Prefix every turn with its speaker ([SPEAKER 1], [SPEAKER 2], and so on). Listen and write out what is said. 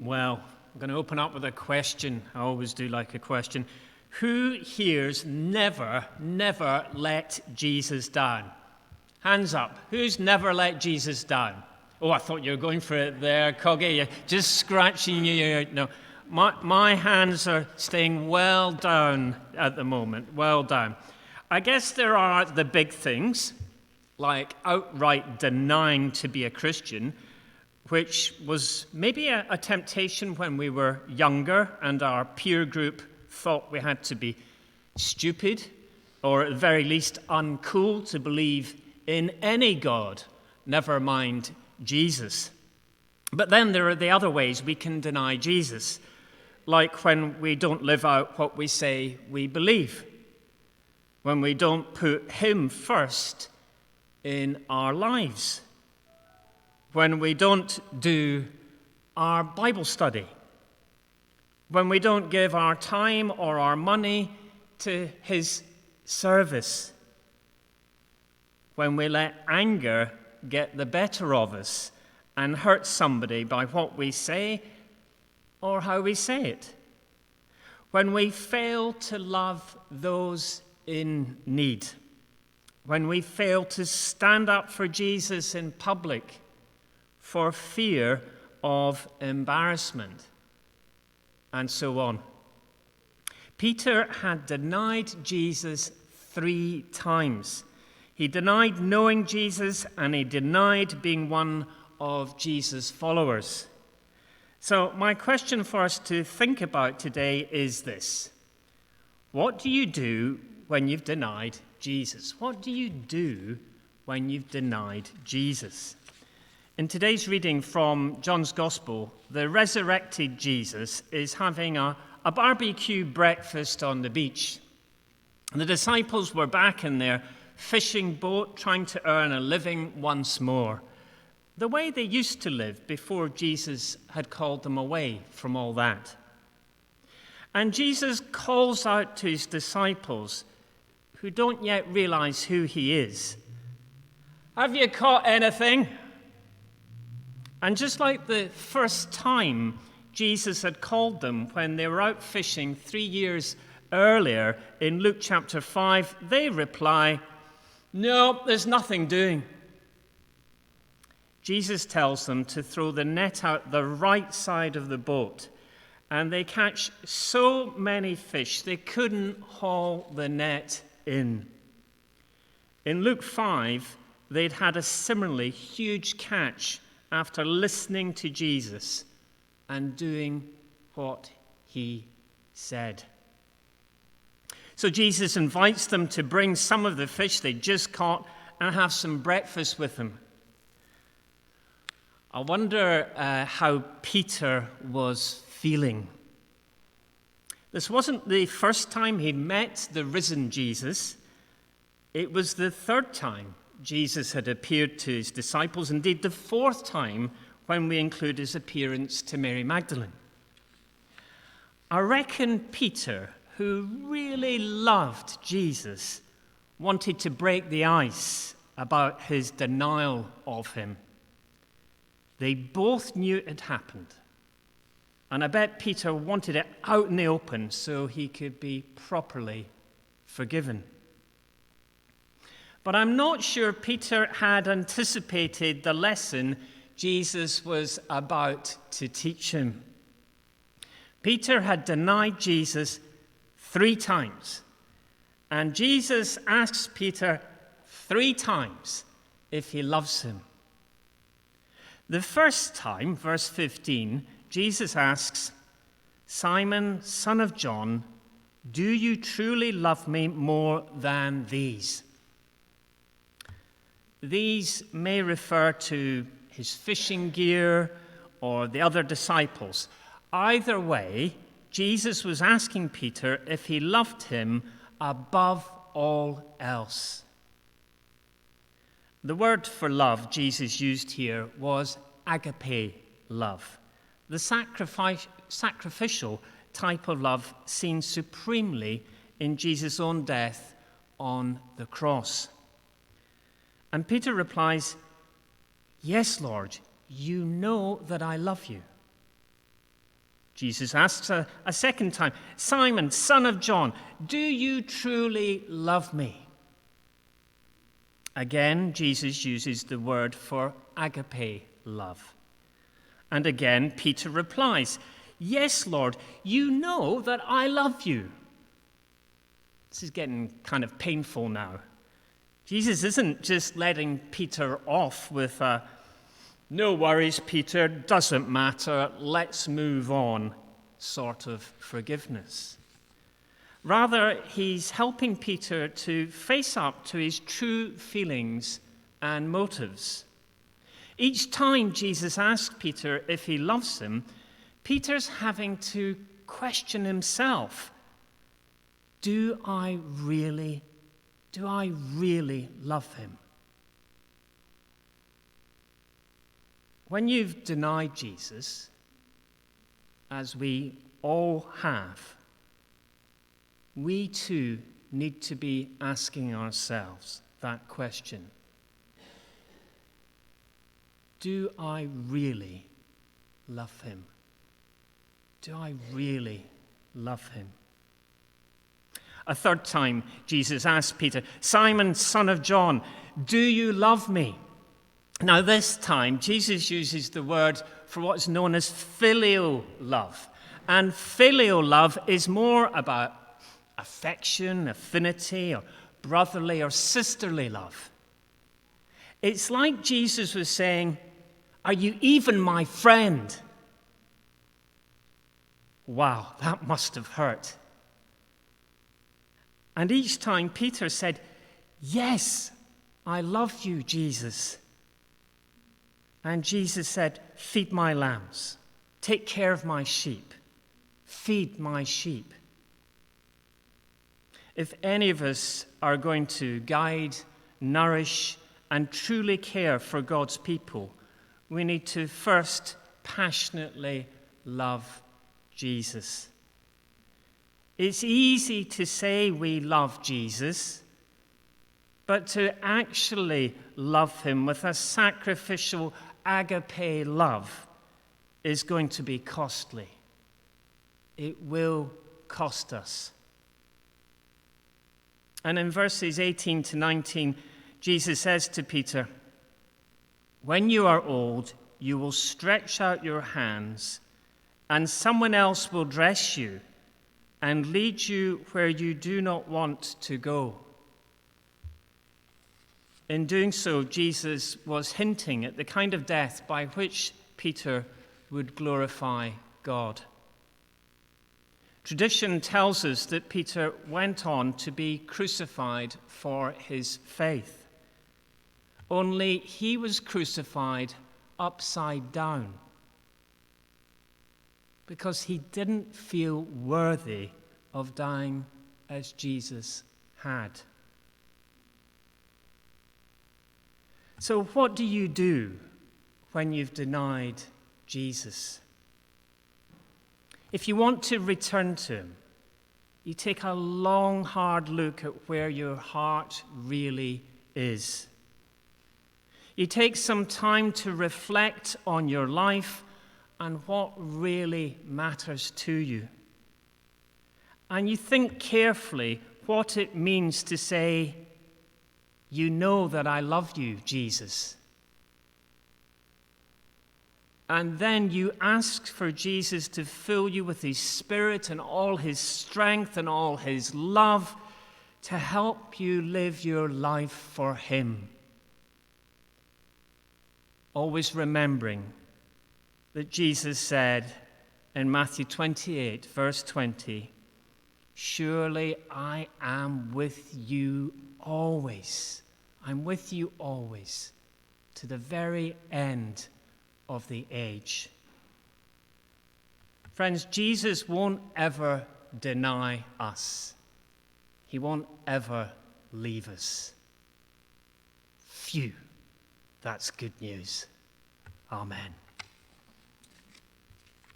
[SPEAKER 1] Well, I'm going to open up with a question. I always do like a question. Who here's never let Jesus down? Hands up. Who's never let Jesus down? Oh, I thought you were going for it there, Coggy. You're just scratching your... No, my hands are staying well down at the moment, well down. I guess there are the big things, like outright denying to be a Christian, which was maybe a temptation when we were younger and our peer group thought we had to be stupid or at the very least uncool to believe in any God, never mind Jesus. But then there are the other ways we can deny Jesus, like when we don't live out what we say we believe, when we don't put him first in our lives, when we don't do our Bible study, when we don't give our time or our money to his service, when we let anger get the better of us and hurt somebody by what we say or how we say it, when we fail to love those in need, when we fail to stand up for Jesus in public for fear of embarrassment, and so on. Peter had denied Jesus 3 times. He denied knowing Jesus, and he denied being one of Jesus' followers. So my question for us to think about today is this: what do you do when you've denied Jesus? What do you do when you've denied Jesus? In today's reading from John's Gospel, the resurrected Jesus is having a barbecue breakfast on the beach. And the disciples were back in their fishing boat trying to earn a living once more, the way they used to live before Jesus had called them away from all that. And Jesus calls out to his disciples, who don't yet realize who he is, "Have you caught anything?" And just like the first time Jesus had called them when they were out fishing 3 years earlier in Luke chapter 5, they reply, "No, there's nothing doing." Jesus tells them to throw the net out the right side of the boat, and they catch so many fish they couldn't haul the net in. In Luke 5, they'd had a similarly huge catch after listening to Jesus and doing what he said. So Jesus invites them to bring some of the fish they just caught and have some breakfast with him. I wonder how Peter was feeling. This wasn't the first time he'd met the risen Jesus. It was the 3rd time Jesus had appeared to his disciples, indeed the 4th time when we include his appearance to Mary Magdalene. I reckon Peter, who really loved Jesus, wanted to break the ice about his denial of him. They both knew it had happened, and I bet Peter wanted it out in the open so he could be properly forgiven. But I'm not sure Peter had anticipated the lesson Jesus was about to teach him. Peter had denied Jesus 3 times, and Jesus asks Peter 3 times if he loves him. The first time, verse 15, Jesus asks, "Simon, son of John, do you truly love me more than these?" These may refer to his fishing gear or the other disciples. Either way, Jesus was asking Peter if he loved him above all else. The word for love Jesus used here was agape love, the sacrificial type of love seen supremely in Jesus' own death on the cross. And Peter replies, "Yes, Lord, you know that I love you." Jesus asks a second time, Simon, son of John, do you truly love me? Again, Jesus uses the word for agape love. And again, Peter replies, yes, Lord, you know that I love you. This is getting kind of painful now. Jesus isn't just letting Peter off with a, no worries, Peter, doesn't matter, let's move on sort of forgiveness. Rather, he's helping Peter to face up to his true feelings and motives. Each time Jesus asks Peter if he loves him, Peter's having to question himself. Do I really love him? When you've denied Jesus, as we all have, we too need to be asking ourselves that question. Do I really love him? Do I really love him? A third time, Jesus asked Peter, Simon, son of John, do you love me? Now this time, Jesus uses the word for what's known as filial love. And filial love is more about affection, affinity, or brotherly or sisterly love. It's like Jesus was saying, are you even my friend? Wow, that must have hurt. And each time Peter said, yes, I love you, Jesus. And Jesus said, feed my lambs, take care of my sheep, feed my sheep. If any of us are going to guide, nourish, and truly care for God's people, we need to first passionately love Jesus. It's easy to say we love Jesus, but to actually love him with a sacrificial agape love is going to be costly. It will cost us. And in verses 18 to 19, Jesus says to Peter, when you are old, you will stretch out your hands, and someone else will dress you and lead you where you do not want to go. In doing so, Jesus was hinting at the kind of death by which Peter would glorify God. Tradition tells us that Peter went on to be crucified for his faith. Only he was crucified upside down, because he didn't feel worthy of dying as Jesus had. So what do you do when you've denied Jesus? If you want to return to him, you take a long, hard look at where your heart really is. You take some time to reflect on your life and what really matters to you. And you think carefully what it means to say, you know that I love you, Jesus. And then you ask for Jesus to fill you with his Spirit and all his strength and all his love to help you live your life for him. Always remembering that Jesus said in Matthew 28, verse 20, surely I am with you always. I'm with you always to the very end of the age. Friends, Jesus won't ever deny us. He won't ever leave us. Phew, that's good news. Amen.